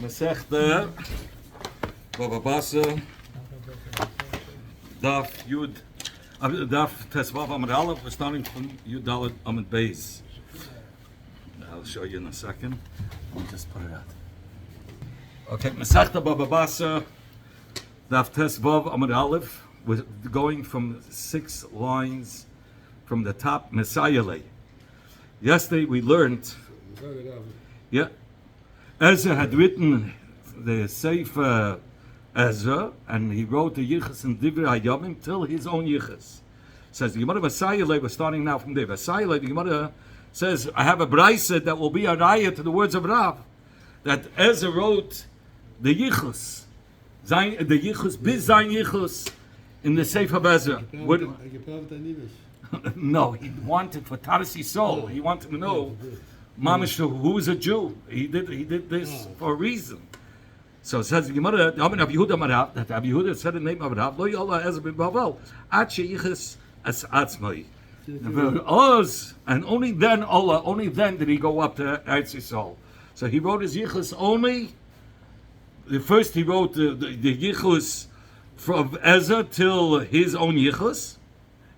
Masechta bava basra daf yud daf tesvav amud aleph. We're starting from yud dalet amud beis. I'll show you in a second. Let me just put it out. Okay, Masechta bava basra daf tesvav amud aleph. We're going from 6 lines from the top. Mesayale. Yesterday we learned. Yeah. Ezra had written the Sefer Ezra, and he wrote the Yichus and Divrei Hayamim till his own Yichus. Says the Gemara Vasayale, we're starting now from there. Vasayale, the Gemara says, I have a brayse that will be a raya to the words of Rav, that Ezra wrote the Yichus, the Yichus, biz Zayin Yichus, in the Sefer of Ezra. No, he wanted for Tarsi soul. He wanted to know Mamish, who's a Jew. He did this for a reason. So it says the Gemara, that Rabbi Yehuda said the name of Rav, Lo Yola Ezra ben Bavel, Ache Yichus as Atzmai. And only then did he go up to Eretz Yisrael. So he wrote his Yichus only. First he wrote the Yichus from Ezra till his own Yichus.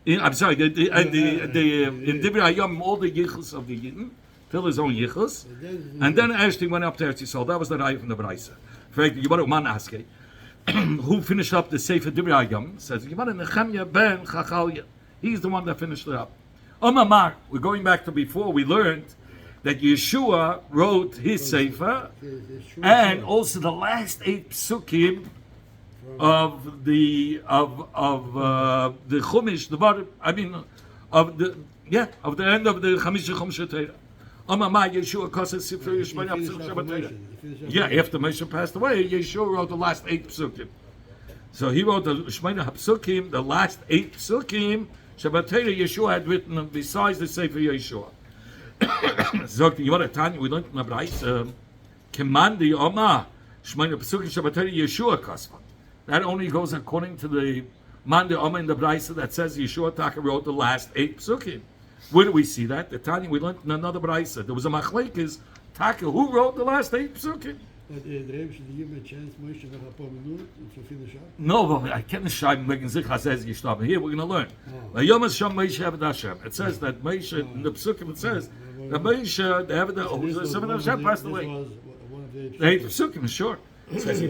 I'm sorry, in Divrei Hayam, all the Yichus of the Yidden, till his own Yichus, and then actually went up to Eretz Yisrael. That was the Raya from the Braisa. Who finished up the Sefer Divrei Hayam? Says Nechemia ben Chachalya. He's the one that finished it up. Omar, we're going back to before we learned that Yeshua wrote his Sefer, and also the last 8 psukim of the Chumash, of the end of the Chumash Torah. Yeah, after Moshe passed away, Yeshua wrote the last 8 psukim. So he wrote the Shemona Hapsukim, the last 8 psukim. Shabbat Torah Yeshua had written besides the Sefer Yeshua. Zog the Yom Tanya, we learned in the Braisa, Kemandi Oma Shemona Hapsukim Shabbat Torah Yeshua Kasvan. That only goes according to the Mandi Oma in the Braisa that says Yeshua Taka wrote the last 8 psukim. Where do we see that? The Tanya we learned in another Braisa. There was a machlekes Taka who wrote the last 8 psukim. But the Rebbe should give him a chance, Moshe, to finish up? No, but I can't schreiben wegen sich, as says Yishtab. Here we're going to learn. It says that Moshe, in the psukim it says, that Moshe, the Eved, who's the seventh of Hashem, passed away. The 8th psukim is short. It says,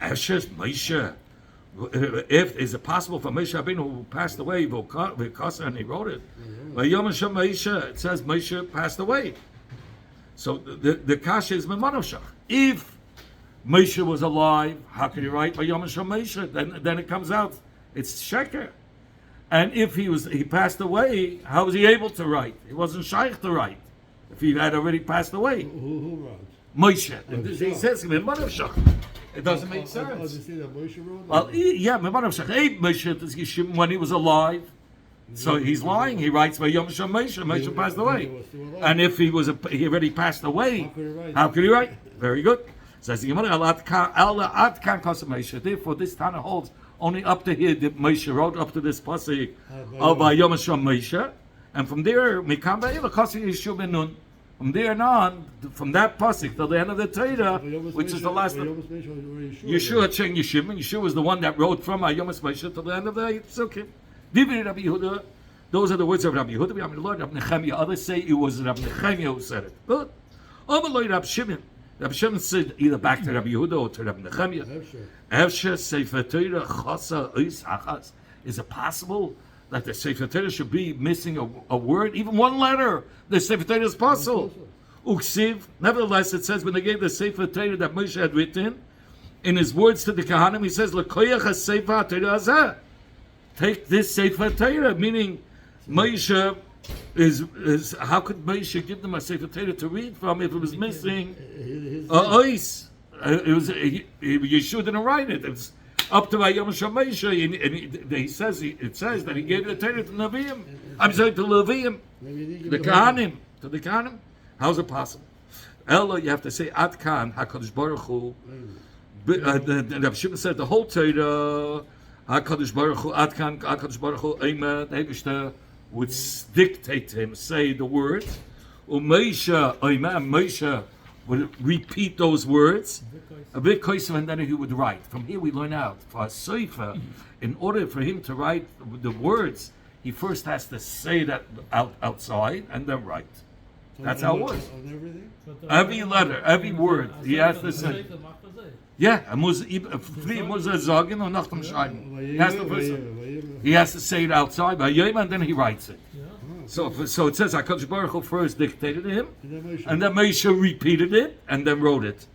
Ashes Moshe. If is it possible for Moshe Rabbeinu who passed away, and he wrote it? It says Moshe passed away. So the kasha is Memanoshach. If Moshe was alive, how could he write Vayom Hashem Moshe? Then it comes out it's sheker. And if he passed away, how was he able to write? He wasn't shaykh to write if he had already passed away. Who wrote? Moshe. And he says Memanoshach. It doesn't make sense. Well, yeah, Moshe, when he was alive, so he's lying. He writes by Yom Hashem Moshe. Moshe passed away, and if he already passed away, how could he write? Very good. Says the Gemara, therefore this Tana holds only up to here. That Moshe wrote up to this pasuk of Yom Hashem Moshe, and from there, from there on, from that pasuk till the end of the Torah, which is the last of Yeshua Chen Yeshua. Yeshua was the one that wrote from Yom Hashem till the end of the psukim. Rabbi Yehuda, those are the words of Rabbi Yehuda. Rabbi Lord, Rabbi Nechemia. Others say it was Rabbi Nechemia who said it. Good. Rabbi Shimon. Rabbi Shimon said either back to Rabbi Yehuda or to Rabbi Nechemia. Efshe Sefer Torah Chasa Ois Achas. Is it possible that the Sefer Torah should be missing a word, even one letter? The Sefer Torah is possible. Uksiv. Nevertheless, it says when they gave the Sefer Torah that Moshe had written, in his words to the Kahanim, he says, L'koyach ha-Sefer Torah hazeh. Take this Sefer Torah, meaning Moshe is how could Moshe give them a Sefer Torah to read from if it was missing ois? Yeshua didn't write it. It's up to Yom Hashem Moshe, and it says that he gave the Torah to Nevi'im. I'm sorry, to Levi'im, the Kahanim. How's it possible? Ella, you have to say Ad Kan Hakadosh Baruch Hu. Rabbi Shimon said the whole Torah. HaKadosh Baruch Hu, Adkan, HaKadosh Baruch Hu, Eimah, the Eibishter would dictate to him, say the words. Moshe would repeat those words, a bit koisav, and then he would write. From here we learn out for a soifer, in order for him to write the words, he first has to say that outside and then write. That's how it was. On everything? Every letter, every word, he has to say. Yeah, muss er sagen und nach dem Schreiben. He has to say it outside by Yom, and then he writes it. So it says HaKadosh Baruch Hu first dictated to him, and then Moshe repeated it and then wrote it.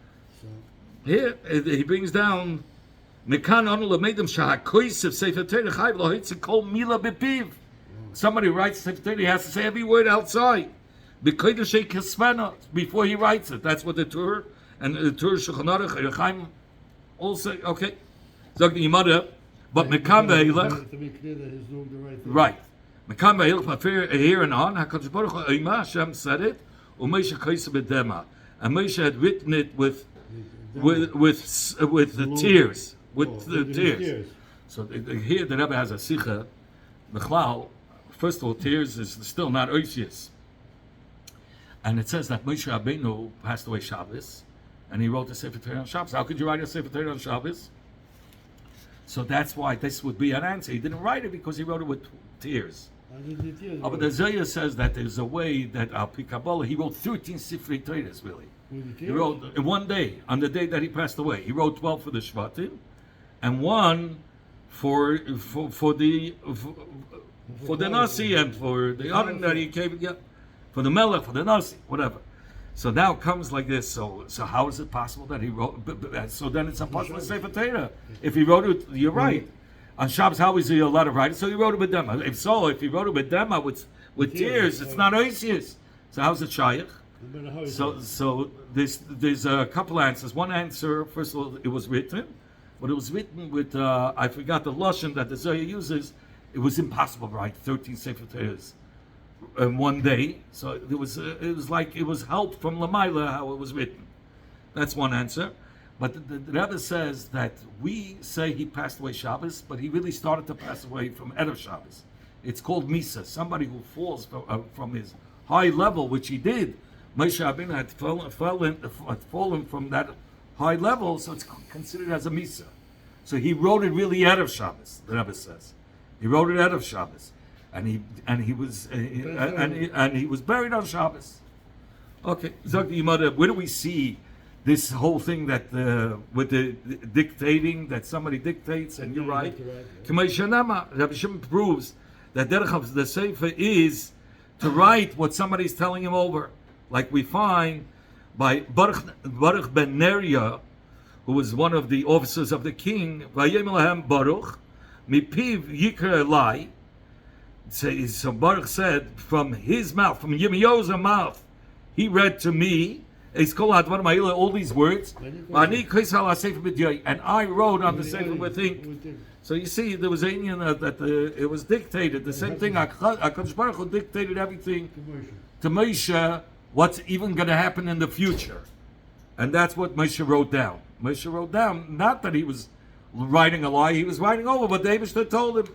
Here he brings down Mekan Anu Lamedem Shahakoisev Sefer Torah Chayv Lohitz Kol Mila Bepiv. Somebody writes Sefer Torah, he has to say every word outside. Before he writes it. That's what the Torah and the Torah Shulchan Aruch Chaim all say. Okay, Zog the Yimada, but Mekan Ve'ilach. To be clear that he's doing the right thing. Right. Mekan Ve'ilach, here and on, HaKadosh Baruch Hu Eima, Hashem said it, U'Moshe Koisev B'Dema. And Moshe had written it with the tears. With the tears. So here the Rebbe has a sicha. B'chlal, first of all, tears is still not oisius. And it says that Moshe Rabbeinu passed away Shabbos, and he wrote the Sefer Torah on Shabbos. How could you write a Sefer Torah on Shabbos? So that's why this would be an answer. He didn't write it because he wrote it with tears. But the Zohar says that there's a way that Al Pi Kabbalah, he wrote 13 Sifrei Torahs, really. He wrote in one day, on the day that he passed away. He wrote 12 for the Shvatim, and one for the Nasi, and for the other that he gave, for the Melech, for the Nasi, whatever. So now it comes like this. So how is it possible that he wrote? So then it's impossible to say for Torah. If he wrote it, you're right. On Shabbos, how is he allowed to write it? So he wrote it with Dema. If he wrote it with Dema with tears, it's not oisius. So how's it shaykh? So there's a couple answers. One answer, first of all, it was written, but it was written with I forgot the lashon that the Zohar uses. It was impossible to write 13 Sefer Torahs in one day. So it was like it was help from Lamaila how it was written. That's one answer. But the Rebbe says that we say he passed away Shabbos, but he really started to pass away from Erev Shabbos. It's called Misa, somebody who falls from his high level, which he did. Moshe Rabbeinu had fallen from that high level, so it's considered as a Misa. So he wrote it really Erev Shabbos, the Rebbe says. He wrote it Erev Shabbos. And he was buried on Shabbos. Okay, Zog the Yimada, where do we see this whole thing that with the dictating, that somebody dictates and you write? Rabbi Shimon proves that derech of the Sefer is to write what somebody's telling him over, like we find by Baruch ben Neria, who was one of the officers of the king. Vayem lahem Baruch mipiv yikra elai. So Baruch said, from his mouth, from Yirmiyahu's mouth, he read to me all these words, and I wrote on the Sefer with ink. So you see, there was it was dictated. The same thing, HaKadosh Baruch Hu dictated everything to Moshe, what's even going to happen in the future. And that's what Moshe wrote down. Moshe wrote down, not that he was writing a lie, he was writing over what the Eibishter told him.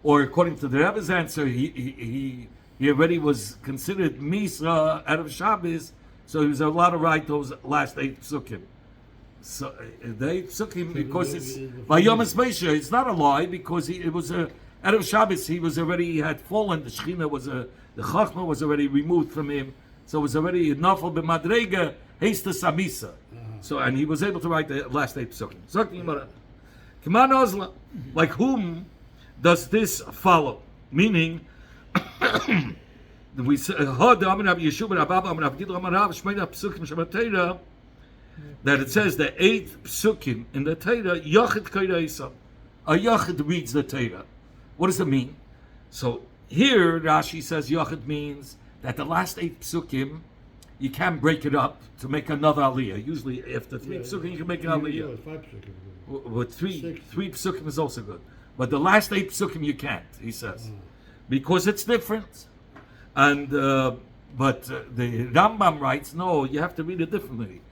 Or according to the Rebbe's answer, he already was considered Misa out of Shabbos, so he was allowed to write those last 8 psukim. So the 8 psukim, because it's by Yom Moshe, it's not a lie, because it was out of Shabbos. He had fallen. The Shechina the Chachma was already removed from him, so it was already nafal b'madrega heista samisa. So and he was able to write the last 8 psukim. K'man ozla, like whom does this follow? Meaning, we say that it says the 8 psukim in the Torah, Yachid Kodeisa. A Yachid reads the Torah. What does it mean? So here Rashi says Yachid means that the last 8 psukim, you can't break it up to make another aliyah. Usually after 3 psukim you can make an aliyah. With 3 psukim is also good. But the last 8 psukim you can't, he says. Because it's different. And but the Rambam writes, no, you have to read it differently.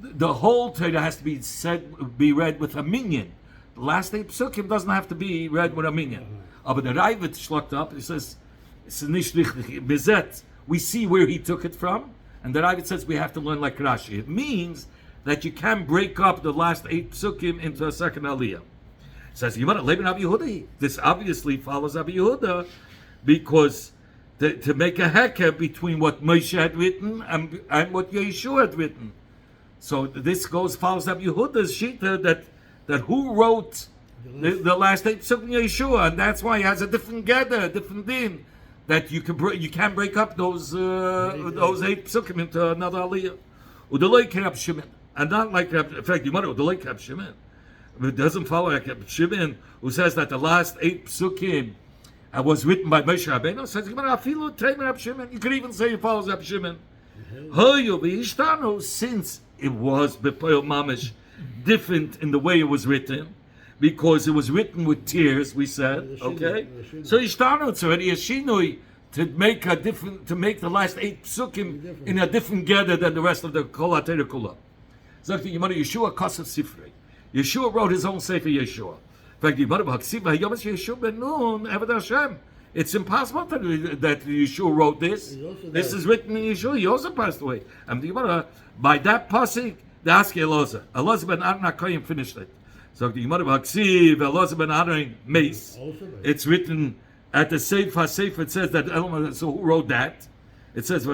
The whole Torah has to be read with a minyan. The last 8 psukim doesn't have to be read with a minyan. But the Ravid shlucked up, he says, we see where he took it from, And the Ravid says we have to learn like Rashi. It means that you can break up the last 8 psukim into a second aliyah. It says, this obviously follows Abi Yehuda, because to make a heker between what Moshe had written and what Yeshua had written. So this follows Abi Yehuda's shita that who wrote the last 8 psukim Yeshua, and that's why he has a different gather, a different din, that you can break up those 8 psukim into another aliyah. Udalei Rab Shimon, and not like in fact you might Udalei Rab Shimon. It doesn't follow like Rab Shimon, who says that the last 8 psukim was written by Moshe Rabbeinu. Says Rab Shimon. You could even say it follows Rab Shimon. Since it was Bepoel Mamish different in the way it was written, because it was written with tears, we said, okay? So Ishtanu, it's already a shinui to make the last 8 psukim in a different gather than the rest of the Kol HaTorah Kula. So Yeshua Kasav Sifrei. Yeshua wrote his own Sefer Yeshua. In fact, Yeshua ben Nun, Eved Hashem. It's impossible that Yeshua wrote this. This is written in Yeshua. He also passed away. And by that pasuk, they ask Elazar. Elazar ben Aaron HaKohen finished it. So the Gemara B'Haksiv, Elazar ben Aaron Meis. It's written at the Sefer. It says that. So who wrote that? It says he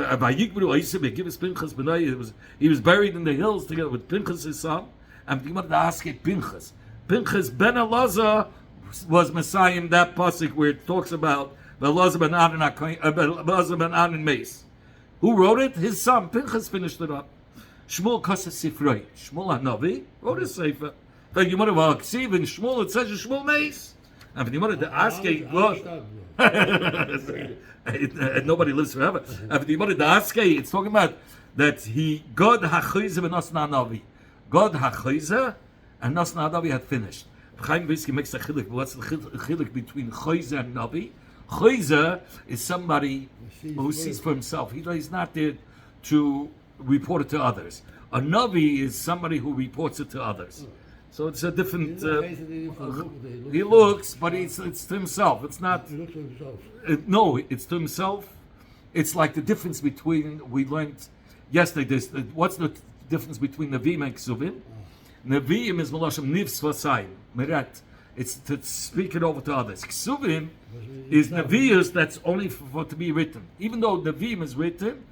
was buried in the hills together with Pinchas his son. And the Gemara ask Pinchas. Pinchas ben Elazar was Messiah in that pasuk where it talks about Elazar ben Aaron Elazar ben Aaron Meis. Who wrote it? His son Pinchas finished it up. Shmuel Kasa Sifrei. Shmuel Hanavi wrote a sefer. But you want to see in Shmuel, it says Shmuel Meis. And you want to ask nobody lives forever. And you want to ask, it's talking about that God HaChoyze and Nosna Hanavi. God HaChoyze and Nosna Hanavi had finished. Chaim basically makes a chiluk. What's the chiluk between Choyze and Navi? Choyze is somebody who sees for himself. He's not there to report it to others. A Navi is somebody who reports it to others. So it's a different. He looks, but it's to himself. It's not. He looks to himself. No, it's to himself. It's like the difference between, we learned yesterday. What's the difference between Nevi'im and Ksuvim? Nevi'im is Malashim Nivs Vasayim Meret. It's to speak it over to others. Ksuvim is Nevi'us that's only for to be written. Even though Nevi'im is written,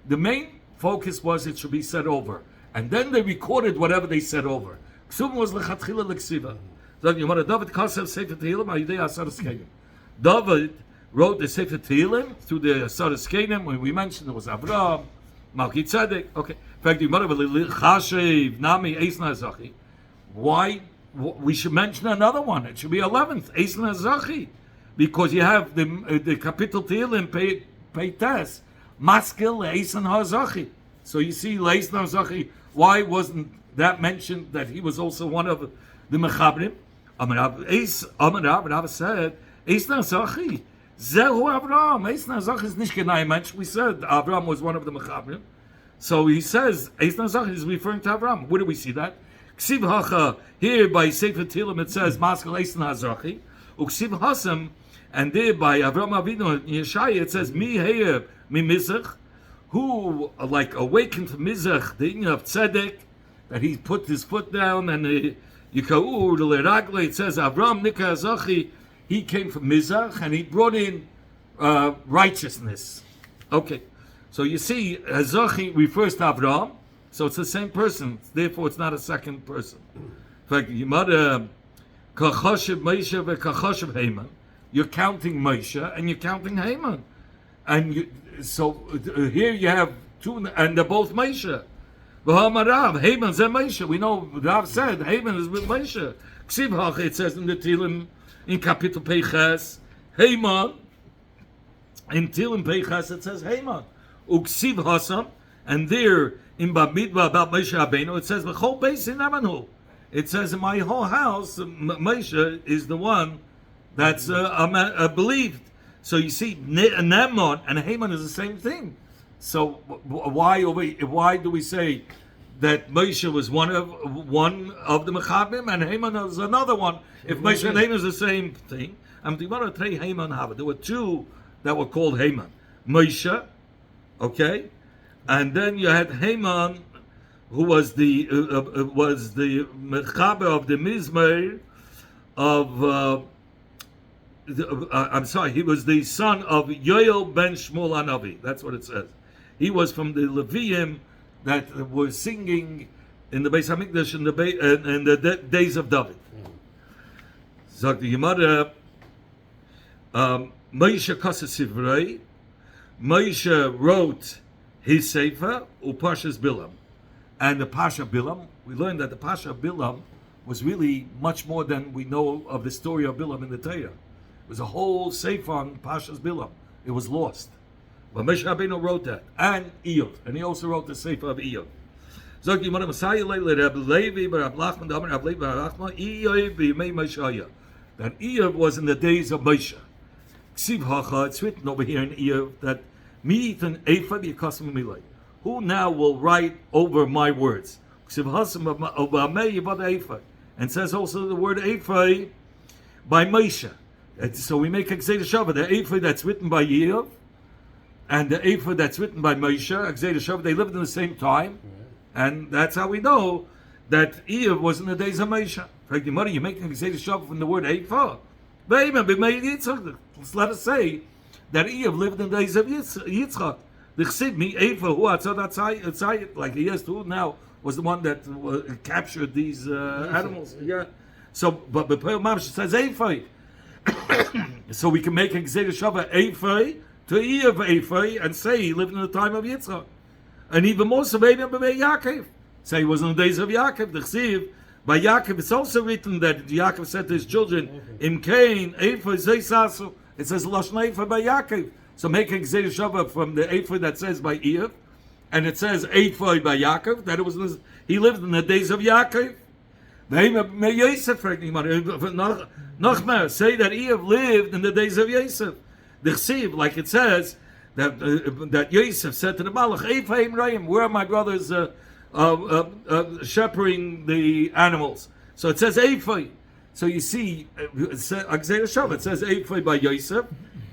the main focus was it should be said over, and then they recorded whatever they said over. Ksuvim was lechatchila leksiva. So you want David Kasev Sefer Tehillim Ayidei Asaras Kenim. David wrote the Sefer Tehillim through the Asaras Kenim. When we mentioned it was Avraham, Malki Tzedek. Okay. In fact, the Gemara Chashev Nami Eisna Zachi. Why? We should mention another one. It should be 11th Eisna Zachi, because you have the capital Tehillim Peites Maskil Eisna Hazachi. So you see Eisna Hazachi. Why wasn't that mentioned that he was also one of the Mechabrim? Amar said Eisna Hazachi. Zehu Avraham. Eisna Hazachi is nicht genai mentioned. We said Avraham was one of the Mechabrim. So he says, Eisna Zach is referring to Avraham. Where do we see that? Ksiv Hacha, here by Sefer Tehillim it says, Maskal Eisna Zachi. Uksiv Hasam, and there by Avraham Avinu in Yeshaya it says, Mi Heir, Mi Mizach, who like awakened to Mizach, the Inyan of Tzedek, that he put his foot down, and Yika'ur, the Leragle, it says, Avraham Nika Zachi, he came from Mizach, and he brought in righteousness. Okay. So you see, Hazachi refers to Avraham, so it's the same person. Therefore, it's not a second person. In fact, you might Kachashiv Moshe veKachashiv Haman. You're counting Moshe and you're counting Haman, and here you have two, and they're both Moshe. V'hamarav Haman's and Moshe. We know Rav said Haman is with Moshe. Ksiv Hacha, it says in the Tehillim in Kapitel Peiches Haman. In Tehillim Peiches it says Haman. Uksiv Hasam, and there in Bamidbar about Moshe Rabbeinu, it says V'chol beis in Amanu. It says in my whole house, Moshe is the one that's believed. So you see, Nemon and Haman is the same thing. So why do we say that Moshe was one of the Mechabim and Haman was another one? If Moshe and Haman is the same thing, there were two that were called Haman. Moshe. Okay, And then you had Haman, who was the mechaber of the mizmer of. I'm sorry, he was the son of Yoel ben Shmuel Hanavi. That's what it says. He was from the Leviim that were singing in the Beis Hamikdash in the days of David. Sagt die Gemara, Moshe Kasa Sivrei, Moshe wrote his Sefer, Upashas Bilam. And the Pasha Bilam, we learned that the Pasha Bilam was really much more than we know of the story of Bilam in the Torah. It was a whole Sefer on Pasha's Bilam. It was lost. But Moshe Rabbeinu wrote that. And Iyov. And he also wrote the Sefer of Iyov. Zog Yimon Messiah Reb Levi Reb Lachman Damar Reb Levi Reb Lachman Iyov b'Yemei Moshe. That Iyov was in the days of Moshe. Ksiv Hacha, it's written over here in Iyov that Mi'iten Eifa b'Yakasim Milei. Who now will write over my words? Ksiv Hasam of Amei Yavad Eifa. And says also the word Eifa by Moshe. So we make a Gzeda Shavah, the Eifa that's written by Iyov, and the Eifa that's written by Moshe, Gzeda Shavah, they lived in the same time, and that's how we know that Iyov was in the days of Moshe. Like the mother, you're making a Gzeda Shavah from the word Eifa. Let us say that Iyov lived in the days of Yitzchak. The Chsid, me Eifa, who Atzad, like he has to now, was the one that captured these animals. Yeah. So, but B'Peil Mamash says Eifa. So we can make a Gzeda Shavah Eifei to Iyov Eifei and say he lived in the time of Yitzchak. And even more so, maybe by Yaakov. Say he was in the days of Yaakov. The Chsiv, by Yaakov, it's also written that Yaakov said to his children, Im Kain, Eifei Zeisasu. It says Lashon Eifei by Yaakov. So make a Gzeda Shavah from the Eifei that says by Iyov, and it says Eifei by Yaakov, that it was he lived in the days of Yaakov. Nachmer, say that Iyov lived in the days of Yosef. The Chsiv, like it says, that Yosef said to the Malach, Eifei Rayim, where are my brothers shepherding the animals? So it says Eifei. So you see, it says Eifei by Yosef,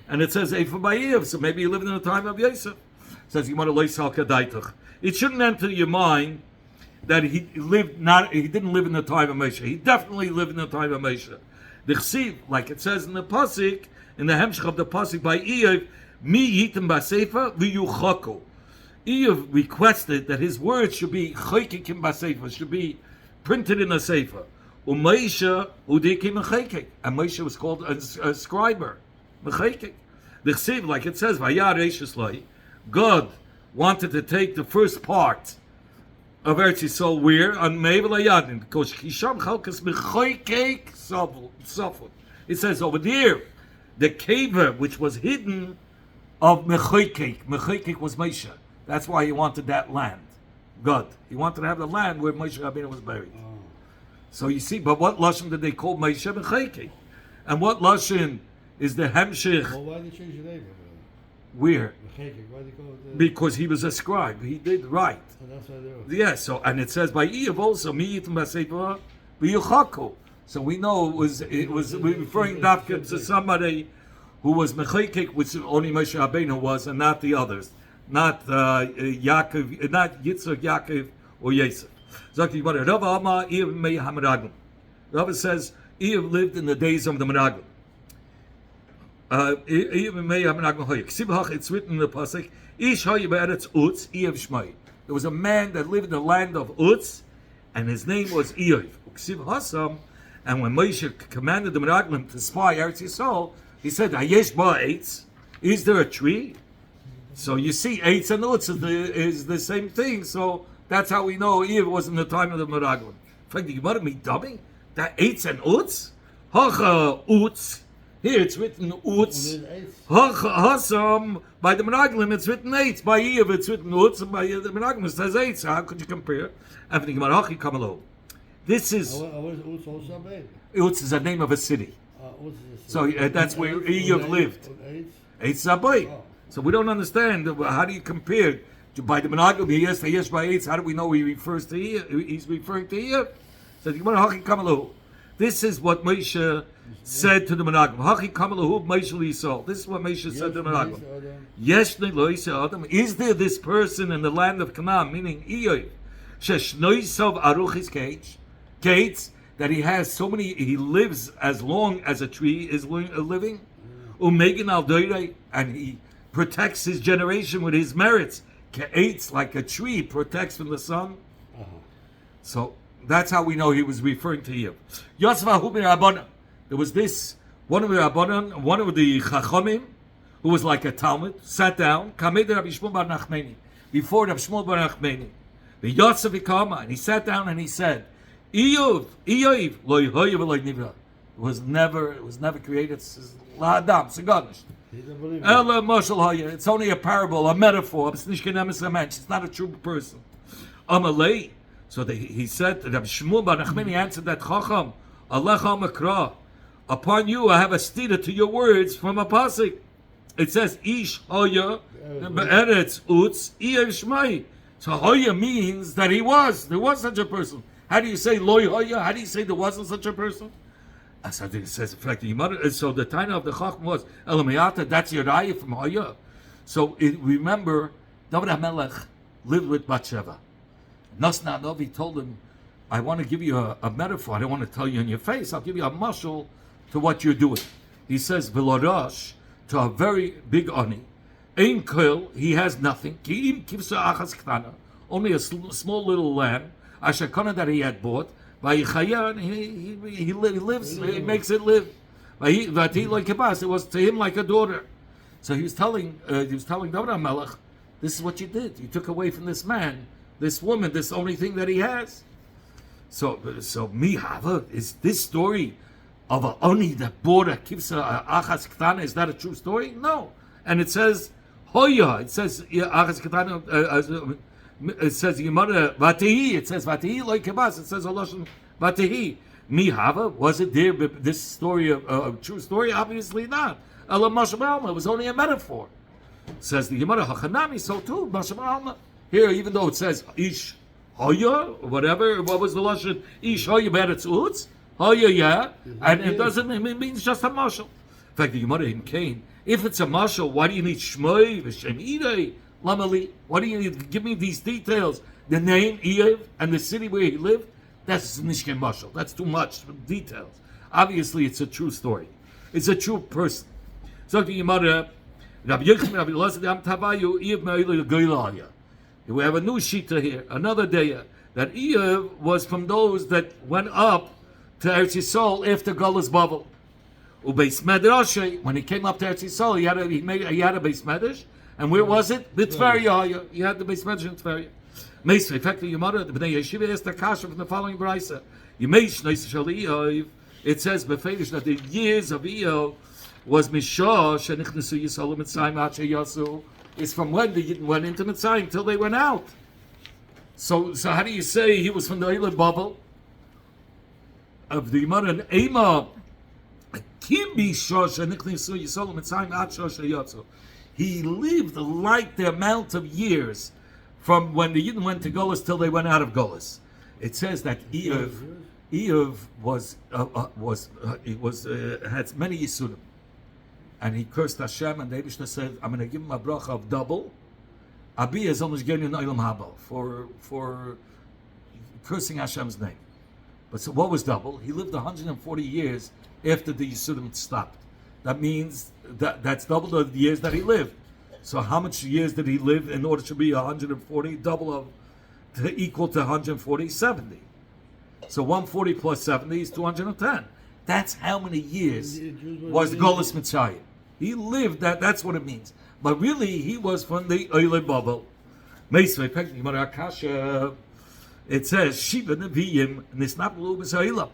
and it says Eifei by Iyov. So maybe he lived in the time of Yosef. It says it shouldn't enter your mind that he didn't live in the time of Moshe. He definitely lived in the time of Moshe. The Chsiv, like it says in the Pasuk, in the Hemshech of the Pasuk by Iyov, Mi yitim b'sefer v'yuchaku. Iyov requested that his words should be chaykikim b'sefer, should be printed in a sefer. U'Moshe udikim mechaykik, and Moshe was called a scriber, mechaykik. The Chsiv, like it says, Vayar Eishes, God wanted to take the first part of Eretz Yisrael where on Me'evel Hayadin, because Kisham Chalkas Mechoykek Sofot. It says over there, the cave which was hidden of Mechoykek. Mechoykek was Moshe. That's why he wanted that land. God, he wanted to have the land where Moshe Rabbeinu was buried. So you see, but what lashon did they call Moshe Mechoykek? And what lashon is the Hemshech? Well, why did they change the name? Where? Why did they call it? Because he was a scribe. He did right. So that's why they were. Yeah, so, and it says by Iyov also, Mi yitim b'sefer v'yuchaku. So we know it was referring to somebody who was Mechaykik, which only Moshe Rabbeinu was, and not the others. Not Yaakov, not Yitzchak, Yaakov, or Yosef. Rava says, Iyov lived in the days of the Meraglim. It's written in the Pasuk, there was a man that lived in the land of Uz, and his name was Iyov. And when Moshe commanded the Meraglim to spy Eretz Yisrael, he said, is there a tree? So you see, Eitz and Uz is the same thing, so that's how we know Iyov was in the time of the Meraglim. In fact, you want me dummy? That Eitz and Uz? Hacha Uz. Here it's written Uz. Hasam, by the Meraglim it's written Eitz. By Iyov it's written Uz, and by the Meraglim it says Eitz. How could you compare? This is Uz is the name of a city. So that's where Iyov lived. Eitz Zaboy. So we don't understand how do you compare by the Meraglim? Yes, by Eitz. How do we know he refers to Iyov? He's referring to Iyov. So the Gemara Hachi Kamalu. This is what Moshe said to the Menagim. Hachi kamalahu Moshe Yisrael. This is what Moshe said to the Menagim. Yeshne lo yisrael adam. Is there this person in the land of Canaan, meaning Iyov, sheshnoisav aruchis gates, that he has so many, he lives as long as a tree is living, umegan al doirei, and he protects his generation with his merits, ke'etz, like a tree protects from the sun. So that's how we know he was referring to Iyov. Yosvahu bin Rabbanan. There was this, one of the Rabbanan, one of the Chachamim, who was like a Talmud, sat down, Kamed Rabbi Shmuel bar Nachmani, before Rabbi Shmuel bar Nachmani. The Yosef Ikama, and he sat down and he said, Iyov, lo yehoyev v'lo nivra. It was never created. It's la'adam, segadish. Ela moshel haya. It's only a parable, a metaphor. It's not a true person. Amalei. So he said, Rabbi Shmuel bar Nachmani answered that Chacham, Alecha makra. Upon you I have a stira to your words from a pasuk. It says, Ish hoya be'eretz utz iyeh shmai. So hoya means that there was such a person. How do you say loy hoya? How do you say there wasn't such a person? So it says, in fact, so the Taina of the Chacham was Elamayata. That's your raya from hoya. So remember, David HaMelech lived with Bathsheba. Nosna Novi told him, I want to give you a metaphor. I don't want to tell you in your face. I'll give you a mashal to what you're doing. He says, V'lorash, to a very big ani. Ein kol, he has nothing. Ki'im kivsa achas ktana, only a small little lamb. Ashakana that he had bought. Vayichayan, he lives, he makes it live. Vati like kibas, it was to him like a daughter. So he was telling David HaMelech, this is what you did. You took away from this man, this woman, this only thing that he has. So Mihava, is this story of a oni that bought a kivsa achas ktana, is that a true story? No. And it says hoya. It says achas ktana. It says Yemara Vatihi. It says Vatihi like kibas. It says Aloshon Vatihi. Mihava, was it there? This story a true story? Obviously not. Ela Mashma Alma. It was only a metaphor. Says the Yemara Hachanami. So too Mashma Alma. Here, even though it says Ish Hoya, whatever, what was the lashon? Ish Hoya be'eretz utz. Hoya, yeah, and it doesn't. It means just a mashal. In fact, the Gemara in Cain. If it's a mashal, why do you need shmoi v'shem idei lamali? Why do you need? Give me these details. The name Iyov and the city where he lived. That's nishken mashal. That's too much details. Obviously, it's a true story. It's a true person. So the Gemara, Rabbi Yochanan, Rabbi Elazar, Am Tavayu Iyov me'ilei goylaya. We have a new shita here, another day, that Iyov was from those that went up to Eretz Yisrael after Galus Bavel. Ubeis Medrash, when he came up to Eretz Yisrael, he had a Beis Medrash, and where was it? The Tveria. He had the Beis Medrash in Tveria. Meisve, in fact, your mother, the Bnei Yeshiva, asked the Kasha from the following brayso. Yemeish Neisashal Iyov. It says befedish that the years of Iyov was Mishah Shenichnesu Yisrael Mitzrayim Ache Yasu. Is from when the Yidden went into Mitzrayim until they went out. So how do you say he was from the Eilat bubble of the Gemara and Ema? He lived like the amount of years from when the Yidden went to Golas till they went out of Golas. It says that Iyov had many Yisurim. And he cursed Hashem, and the Eibishter said, I'm going to give him a bracha of double. Abi is almost getting an Olam Haba for cursing Hashem's name. But so what was double? He lived 140 years after the Yisurim stopped. That means that's double the years that he lived. So how much years did he live in order to be 140? Double of, equal to 140, 70. So 140 plus 70 is 210. That's how many years was Golas Mitzrayim. He lived that. That's what it means. But really, he was from the Eilat bubble. It says Shiva Nevi'im Nisnaplu B'Sa'ila.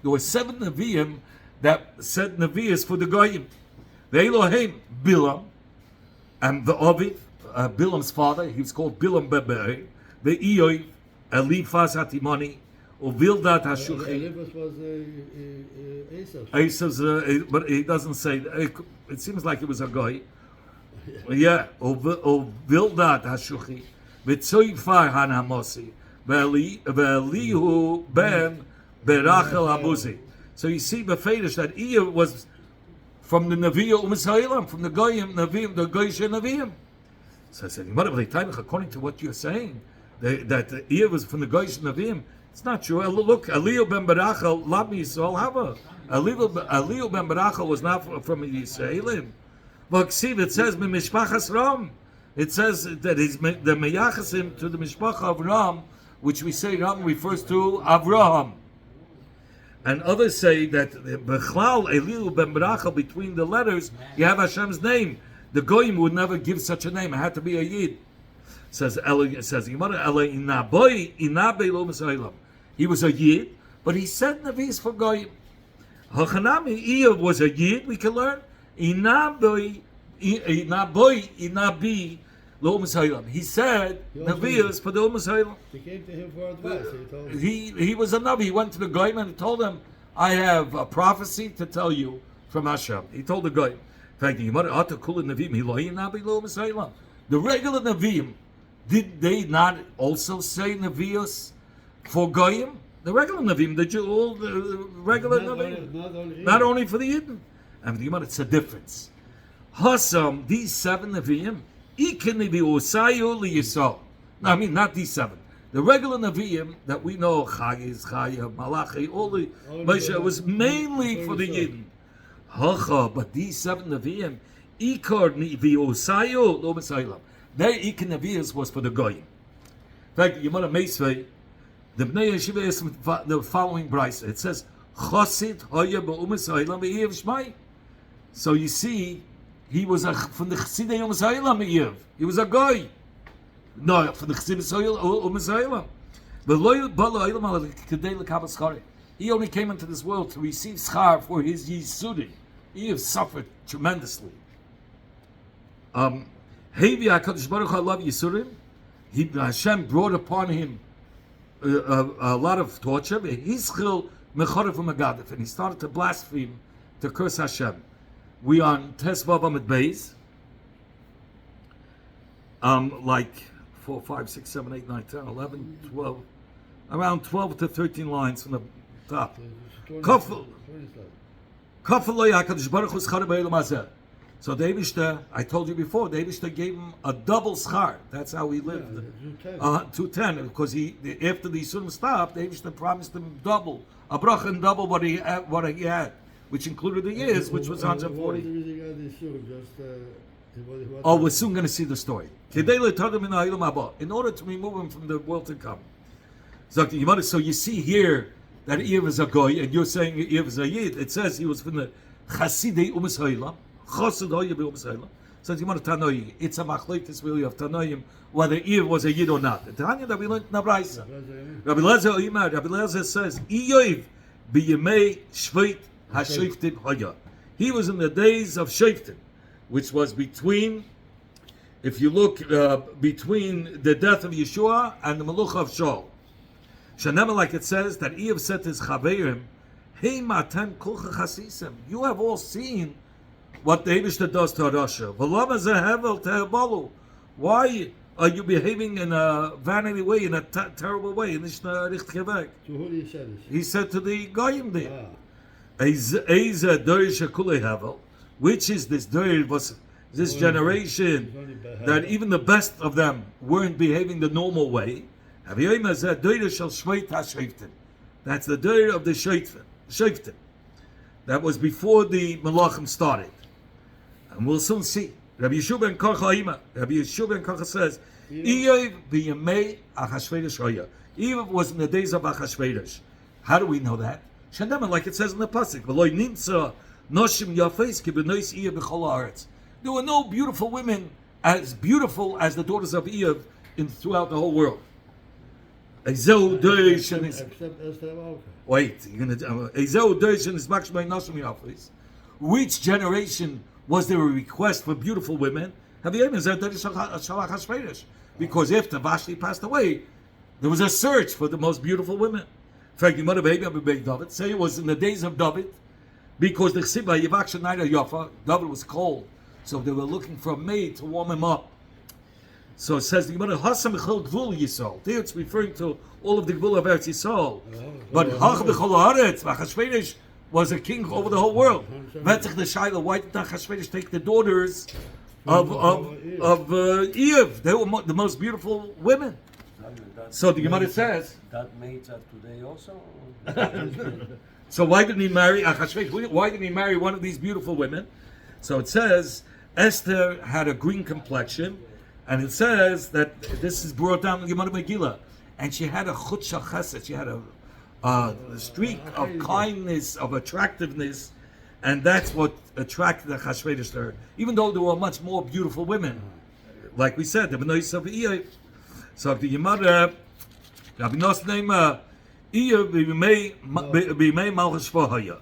There were 7 Nevi'im that said Nevi'is for the Goyim. The Elohim Bilam and the Ovid, Bilam's father. He was called Bilam Beber. The Iyov Eliphaz Hatimoni. Uvildat Hashuchi. Eliphaz was Esav's. But he doesn't say. It seems like it was a guy. Yeah. Uvildat Hashuchi. V'tzoyfar Hanamosi. Ve'elihu ben Berachel Abuzi. So you see befedish that Iyov was from the Nevi'ah U'Misha'ilam, from the Goyim Nevi'im, the Goyish Nevi'im. So I said, according to what you're saying, that Iyov was from the Goyish Nevi'im, it's not true. Look, Eliyahu ben Barachel, Labni Yisrael Hava. Eliyahu ben Barachel was not from Yisraelim. But see, it says, Mishpachas Ram. It says that he's the Meyachasim to the Mishpacha of Ram, which we say Ram refers to Avraham. And others say that Bechlal, Eliyahu ben Barachel, between the letters, you have Hashem's name. The Goyim would never give such a name. It had to be a Yid. Says he was a Yid, but he said Navis for Goyim. Hachanami Iyov was a Yid, we can learn. Inabi lo Misha'ilam. He said Navias for the Misha'ilam. They came to him for advice. He told him. He was a Navi. He went to the Goyim and told them, I have a prophecy to tell you from Hashem. He told the Goyim. In fact, the regular Naviim, did they not also say Navios for Goyim? The regular Naviim, all the regular Naviim. Not only for the Yidden. And the Gemara, it's a difference. Hassam, these 7 Naviim, no, I mean, not these 7. The regular Naviim that we know, Chagiz, Chaya, Malachi, all the Moshe, was mainly for the Yidden. But these 7 Naviim, Ikar Niviosayo Lo Misha'ilam. Their Ikar Navias was for the Goyim. In fact, Yemara Meisvei, the Bnei Yeshiva is the following brisa. It says, Chosid Hoya Ba'u Misha'ilam Be'ev Shmai. So you see, he was from the Chassidei Misha'ilam Be'ev. He was a Goy. No, from the Chassidei Misha'ilam. But Lo Bala Ilam Ala Kedei L'Kabel Schari. He only came into this world to receive schar for his yisuri. He has suffered tremendously. Hevi HaKadosh Baruch Hu love yisurim. Hashem brought upon him a lot of torture. Hischil mechorev u'megadef, and he started to blaspheme, to curse Hashem. We are on Tesvav Amid Beis. Like 4, 5, 6, 7, 8, 9, 10, 11, 12, around 12 to 13 lines from the top. So the Eibishter, I told you before, the Eibishter gave him a double schar. That's how he lived. 210, because after the Yisurim stopped, the Eibishter promised him double, a bracha and double what he had, which included the years, which was 140. Oh, we're soon going to see the story. In order to remove him from the world to come. So you see here that Iyov is a goy, and you're saying Iyov is a yid. It says he was from the Chasidei U'Misha'ilam, Chassid Hoya B'U'Misha'ilam. So it's a machlokes really of Tanoim whether Iyov was a yid or not. The Tanya that we learned in the Brisa. Rabbi Lezer says Iyov b'yemei Shveit HaShoftim Hoya. He was in the days of Shoftim, which was between, if you look between the death of Yeshua and the Melucha of Shaul. Shanema, like it says, that Iyov said to his Chaverim, Hey Matan Kulcha Chasisim, you have all seen what the Eibishter does to Rasha. V'lama zehevel tehebalu. Why are you behaving in a vanity way, in a terrible way? In Ishna Richt Kevek. To who he said this? He said to the Goyim there. Eiza Dorish Kulei Hevel. Which is this Doir, was this generation that even the best of them weren't behaving the normal way. That's the Doir of the Shoftim. That was before the Malachim started. And we'll soon see. Rabbi Yeshua ben Kocha says, Iyov b'yemei Achashverosh Hoya. Iyov was in the days of Achashverosh. How do we know that? Shandama, like it says in the pasuk, V'loi nimtza noshim yafes ki b'nois Iyov b'chol haaretz. There were no beautiful women as beautiful as the daughters of Iyov throughout the whole world. Except Esther Malka. Wait, which generation was there a request for beautiful women? Because after Vashti passed away, there was a search for the most beautiful women. In fact, the mother baby David say it was in the days of David, because the Chsiba Yivak Shanayda Yafa, David was cold, so they were looking for a maid to warm him up. So it says the Gemara Hasam B'chol Gvul Yisrael. There it's referring to all of the Gvul of Eretz Yisrael. But Hach B'chol Haaretz V'Achashverosh was a king over the whole world. Vetzich the Shaila, why did Achashverosh take the daughters of Eve? They were the most beautiful women. So the Gemara says. That mates are today also. So why didn't he marry Achashverosh? Why didn't he marry one of these beautiful women? So it says Esther had a green complexion, and it says that this is brought down in Gemara Megillah, and she had a chutzah chesed. She had a streak of kindness, of attractiveness, and that's what attracted Achashverosh to her. Even though there were much more beautiful women, like we said, the Benois of Iyov. So the Gemara, Rabbi Nos name Iyov b'mei Malchus Shvah.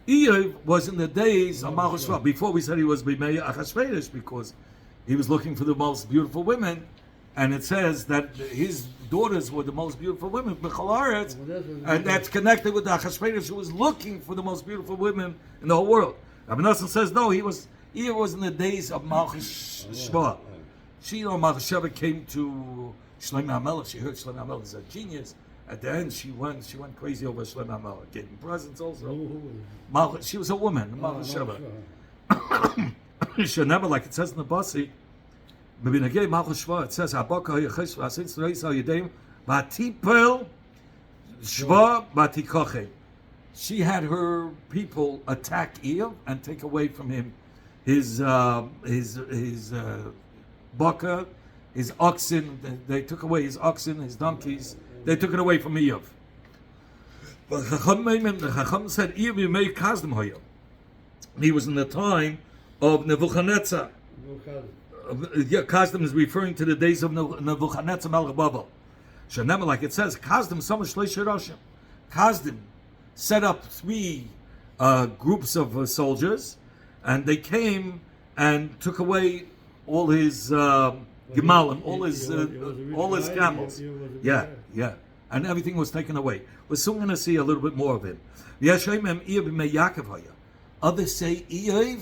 Iyov was in the days of Malchus Shvah. Before we said he was b'mei Achashverosh because he was looking for the most beautiful women, and it says that his daughters were the most beautiful women, and that's connected with the Achashverosh who was looking for the most beautiful women in the whole world. Rabbi Nosson says no, Iyov was in the days of Malchus Shvah. She, Malchus Shvah came to Shlomo HaMelech. She heard Shlomo HaMelech is a genius. At the end, she went crazy over Shlomo HaMelech, gave him presents also. She was a woman, Malchus Shvah. She never, like it says in the Basi, Malchus Shvah, it says, she had her people attack Iyov and take away from him his baka, his oxen. They took away his oxen, his donkeys. They took it away from Iyov. But the Chacham said Iyov made Kazdem Hoya. He was in the time of Nebuchadnezzar. Kazdem is referring to the days of Nebuchadnezzar Melech Babel. Shanema, like it says, Kazdem Samash Shleish Roshim. Kazdem set up 3 groups of soldiers, and they came and took away all his gemalim, all his camels. Yeah, and everything was taken away. We're soon going to see a little bit more of him. Others say Iyov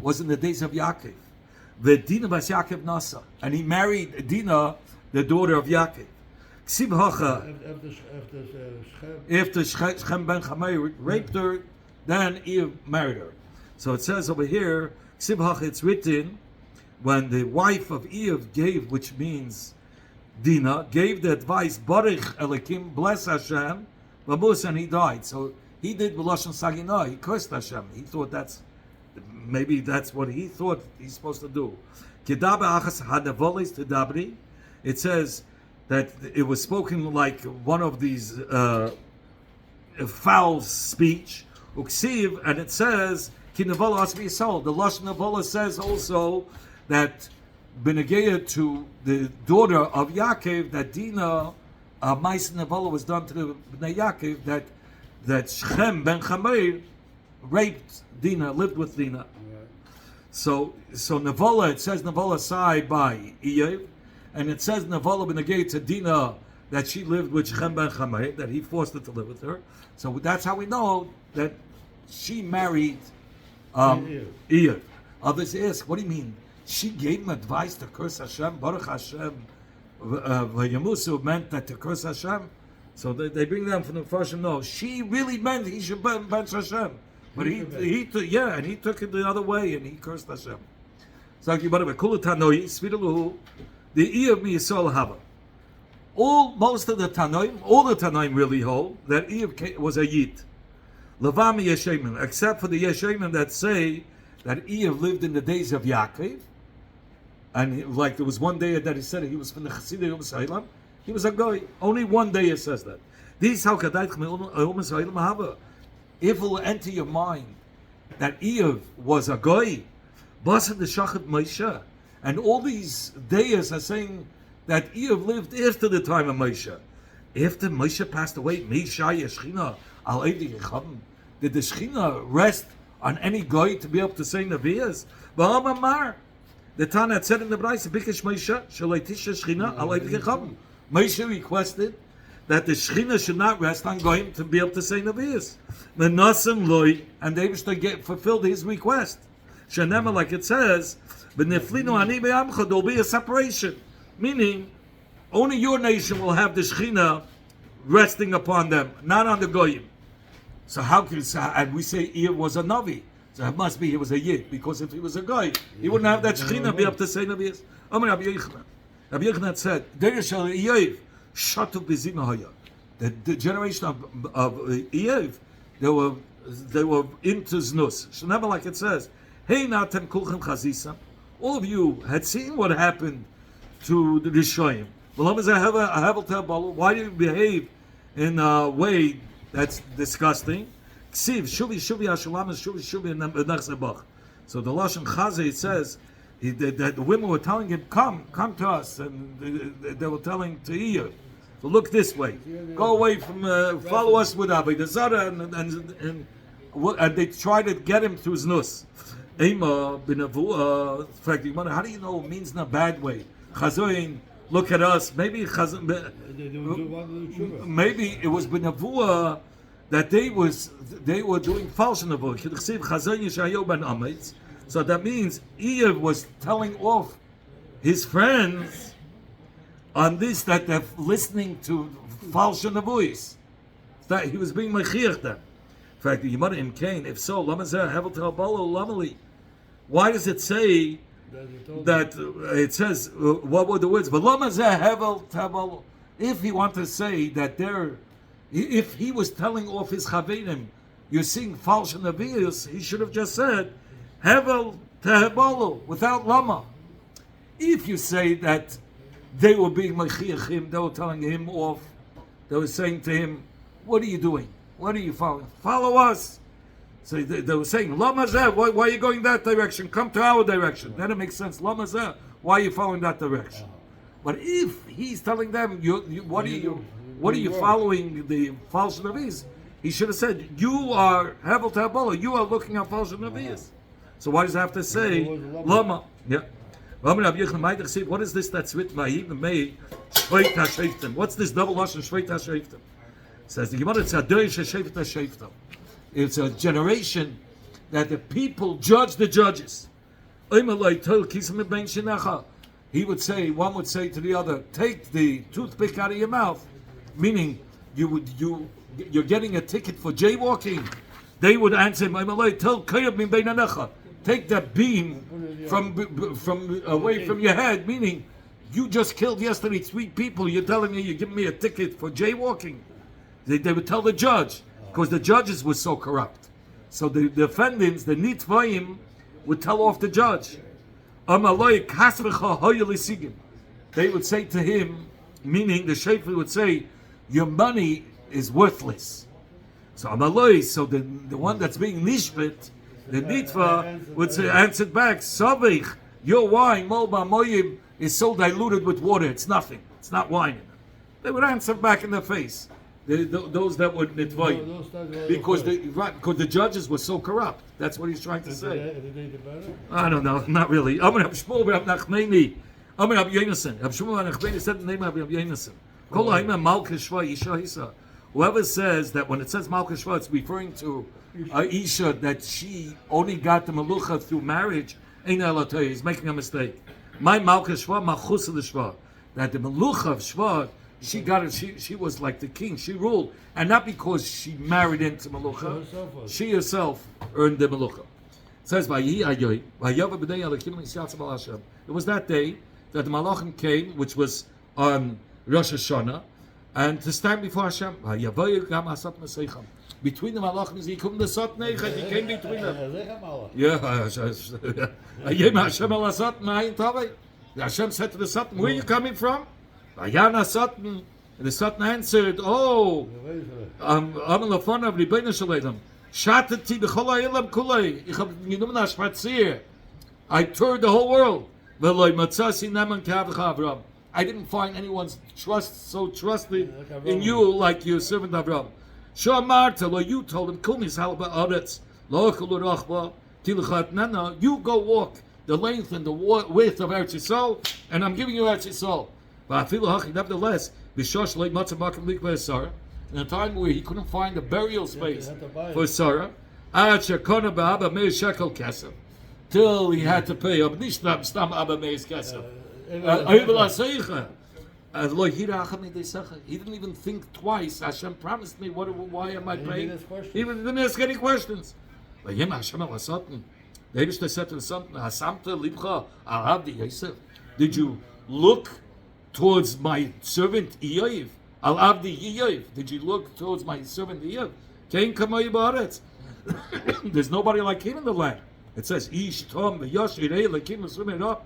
was in the days of Yaakov. The Dinah was Yaakov Nasa, and he married Dinah, the daughter of Yaakov. After Shechem ben Chamei raped her, then Iyov married her. So it says over here, it's written, when the wife of Iyov gave, which means Dinah, gave the advice, Baruch Elokim, bless Hashem, and he died. So he did B'lashon Saginah, he cursed Hashem. He thought maybe that's what he thought he's supposed to do. It says that it was spoken like one of these foul speech, and it says, the Lashon Nevolah says also that Benegeya to the daughter of Yaakov, that Dinah, Ma'aseh Nevolah was done to the Bnei Yaakov, that Shechem ben Chamei raped Dinah, lived with Dinah. So Nevolah, it says Nevolah side by Iyov, and it says Nevolah Benegeya to Dinah that she lived with Shechem ben Chamei, that he forced her to live with her. So that's how we know that she married Iyov. Others ask, what do you mean? She gave him advice to curse Hashem, Baruch Hashem, Vayamusu meant that to curse Hashem. So they bring them from the first. No, she really meant he should bench Hashem. But he took it the other way and he cursed Hashem. So the Iyov mi Yisrael hava. Most of the Tanoim, all the Tanoim really hold that Iyov was a Yid. Levami Yeshayim, except for the Yeshayim that say that Iyov lived in the days of Yaakov, and like there was one day that he said he was from the Chassidim Yisraelim, he was a guy. Only one day it says that. If it will enter your mind that Iyov was a guy, basra the Shachat Moshe, and all these days are saying that Iyov lived after the time of Moshe. After Moshe passed away, did the Shechina rest on any guy to be able to say Nevi'as? The Tana said in the Braisa, Bikesh Moshe, Shalatisha Shechina, Moshe requested that the Shechina should not rest on Goyim to be able to say Nevi'as. And they wish to fulfilled his request. Shanema, like it says, there'll be a separation. Meaning, only your nation will have the Shechina resting upon them, not on the Goyim. So how can and we say Iyov was a Navi? So it must be he was a Yid, because if he was a guy, he wouldn't have that Shechina be able to say Navias. Amar Rabbi Yochanan. Rabbi Yochanan said, Dereshal Iyov shatu b'zina haya. The generation of Iyov, they were into znus. So never, like it says, Hey natem kulchem chazisa. All of you had seen what happened to the Rishoyim. Why do you behave in a way that's disgusting? So the Lashon Chazay says that the women were telling him, come to us, and they were telling to Iyov, so look this way, go away from, follow us with Avodah Zarah, and they tried to get him to his nus. Ema b'nevuah. How do you know it means in a bad way? Chazoin, look at us. Maybe it was b'nevuah that they were doing false nevuah. So that means Iyov was telling off his friends on this, that they're listening to false nevuahs. That he was being mechiach them. In fact, the Yemara in Cain, if so, why does it say that it says, what were the words? If he wanted to say that if he was telling off his chaverim, you're seeing false nevios, he should have just said, Hevel tehebolo, without lama. If you say that they were being mechiachim, they were telling him off, they were saying to him, what are you doing? What are you following? Follow us. So they were saying, Lama zeh, why are you going that direction? Come to our direction. Then it makes sense. Lama zeh, why are you following that direction? But if he's telling them, what are you following the false navis? He should have said, you are Hevel Tabola, you are looking at false navis. So why does he have to say, Lama? Yeah. What is this that's written by even May? What's this double lashon Shveit HaSheftim? Says the Gemara, it's a generation that the people judge the judges. He would say, one would say to the other, take the toothpick out of your mouth, meaning you're getting a ticket for jaywalking. They would answer, take that beam from away from your head, meaning you just killed yesterday 3 people. You're telling me you're giving me a ticket for jaywalking. They would tell the judge, because the judges were so corrupt. So the defendants, the nitvayim, would tell off the judge. They would say to him, meaning the shefer would say, your money is worthless. So the one that's being nishbet, the nitva, would say, answered back, Savich, your wine, molba moyim, is so diluted with water, it's nothing. It's not wine. They would answer back in their face. Those that would nitvayim, because the judges were so corrupt. That's what he's trying to say. I don't know, not really. Whoever says that when it says Malka Shva, it's referring to Isha, that she only got the Melucha through marriage, he's making a mistake. My Malka Shva, Malchus of the Shva, that the Melucha of Shva, she got it. She was like the king. She ruled, and not because she married into Melucha. She herself earned the Melucha. It says, it was that day that the Malachim came, which was on Rosh Hashanah, and to stand before Hashem. Between the Malachim, he came between them. Hashem said to the Satan, where are you coming from? And the Satan answered, oh, I toured the whole world. I didn't find anyone's trust so trusted in you like your servant Avram. You told him, you go walk the length and the width of Eretz Yisrael, and I'm giving you Eretz Yisrael. Nevertheless, in a time where he couldn't find a burial space for Sarah, till he had to pay. He didn't even think twice. Hashem promised me. Why am I praying? didn't ask questions. He didn't ask any questions. Did you look towards my servant Iyov? Al Abdi Iyov. Did you look towards my servant Iyov? There's nobody like him in the land. It says, Ish Tom v'Yoshirei Lekim V'Sumei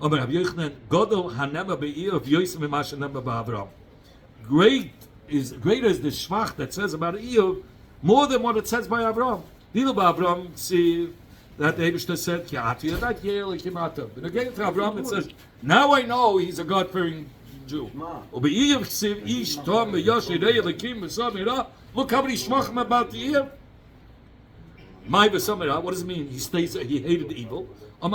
Omer Rabbi Yochanan, Godol Hanema be'Iyov Yosem V'Masha Nema ba'Avram. Greater is the shvach that says about Iyov more than what it says by Avram. Dilo ba'Avram, see that the Eibishter said, Ki ati yadat yeh Lekim atav. But again to Avram it says, now I know he's a God-fearing Jew. Ube'Iyov ksiv Ish Tom v'Yoshirei Lekim V'Sumei. Look how many shvachim about the Iyov. My V'Sumei. What does it mean? He hated evil. He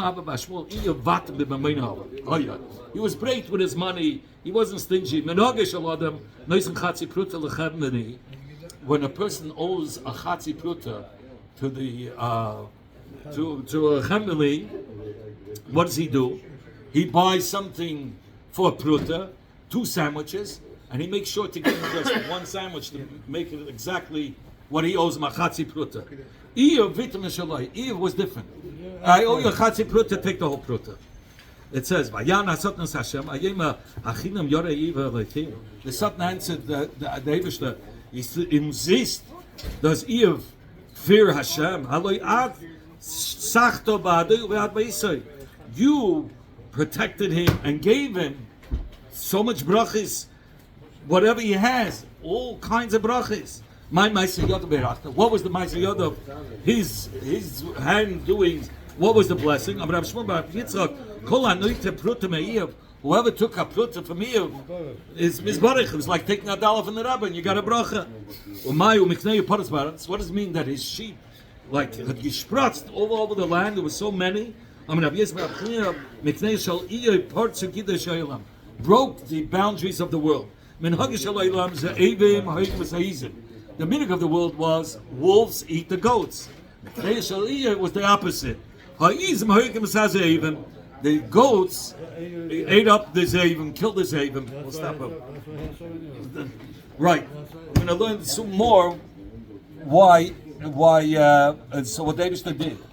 was great with his money. He wasn't stingy. When a person owes a chatzi pruta to the to a chemili, what does he do? He buys something for a pruta, 2 sandwiches, and he makes sure to give him just 1 sandwich to make it exactly what he owes him, a chatzi pruta. Eve was different. I owe you a chatzi pruta, take the whole pruta. It says, "Vayan asotnas Hashem ayema achinam yore Eva lekim." The Satan answered the Eibishter. He insist. Does Eve fear Hashem? Haloi ad sachto ba'adu ve'ad ba'isai. You protected him and gave him so much brachis, whatever he has, all kinds of brachis. My Ma'aseh Yodav Berachta. What was the Ma'aseh Yodav? His hand doing. What was the blessing? Whoever took a pruta from Iyov is mizbarich. It was like taking a dollar from the rabbi and you got a bracha. What does it mean that his sheep, like had gesprotzed all over the land? There were so many. Broke the boundaries of the world. The meaning of the world was wolves eat the goats. It was the opposite. The goats ate up the Zevim, killed the Zevim. We'll stop him. Right. We're going to learn some more why so what David did.